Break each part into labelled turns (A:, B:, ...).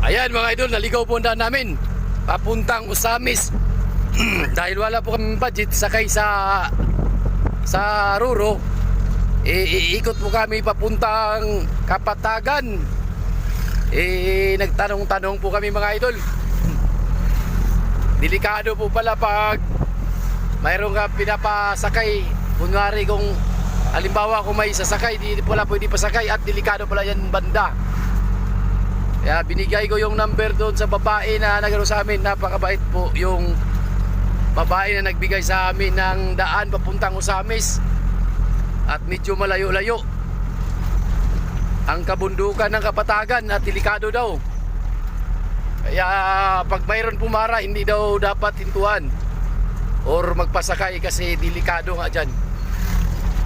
A: Ayan mga idol, naligaw po ang daan namin papuntang Usamis. Dahil wala po kami budget sakay sa Ruro, iikot po kami papuntang Kapatagan. Nagtanong-tanong po kami mga idol. Delikado po pala pag mayroon ka pinapasakay. Kunwari kung halimbawa kung may sasakay, di pala pwede pasakay at delikado pala yan banda. Kaya binigay ko yung number doon sa babae na nagano sa amin. Napakabait po yung babae na nagbigay sa amin ng daan papuntang Usamis. At medyo malayo-layo ang kabundukan ng Kapatagan at delikado daw. Kaya pag mayroon pumara, hindi daw dapat hintuan or magpasakay kasi delikado nga dyan.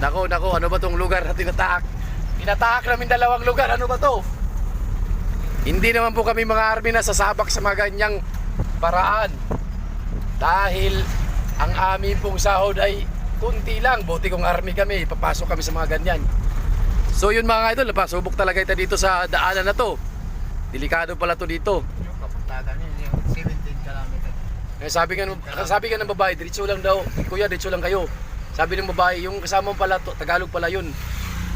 A: Nako, ano ba tong lugar na tinatahak? Tinatahak namin dalawang lugar, ano ba to? Hindi naman po kami mga army na sasabak sa mga ganyang paraan. Dahil ang amin pong sahod ay kunti lang. Buti kung army kami, papasok kami sa mga ganyan. So yun mga idol, pasubok talaga ito dito sa daanan na to. Delikado pala to dito.
B: Yung Kapatagan yun, yung 17 kilometer.
A: Sabi nga ng babae, diretso lang daw. Kuya, diretso lang kayo. Sabi ng babae, yung kasama mo pala, Tagalog pala yun.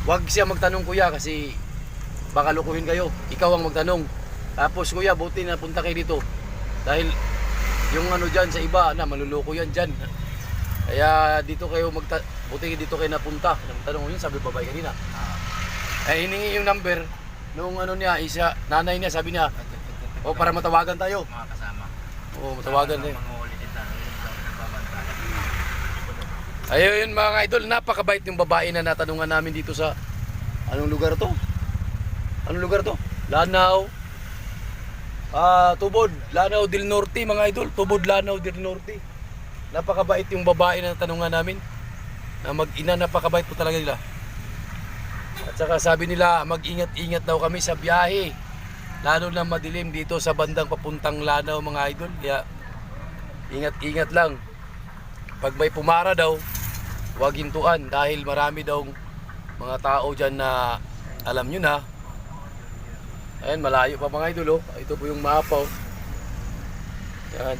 A: Huwag siya magtanong kuya kasi baka lukuhin kayo. Ikaw ang magtanong. Tapos kuya, buti na punta kayo dito. Dahil yung ano dyan sa iba, maluluko yan dyan. Kaya dito kayo buti dito kayo napunta. Nagtanong yun, sabi babae kanina. Hiningi yung number nung ano niya, nanay niya, sabi niya, para matawagan tayo.
B: Mga kasama.
A: Matawagan tayo.
B: Mangulit ito.
A: Ayun mga idol, napakabait yung babae na natanungan namin dito sa anong lugar to? Anong lugar to? Lanao. Tubod, Lanao del Norte mga idol. Tubod, Lanao del Norte. Napakabait yung babae na natanungan namin. Na mag-ina, napakabait po talaga nila. At saka sabi nila, mag-ingat-ingat daw kami sa biyahe. Lalo na madilim dito sa bandang papuntang Lanao mga idol. Kaya ingat-ingat lang. Pag may pumara daw, huwag hintuan dahil marami daw mga tao dyan na alam nyo na. Ayan, malayo pa mga idol. Ito po yung mapa. Yan.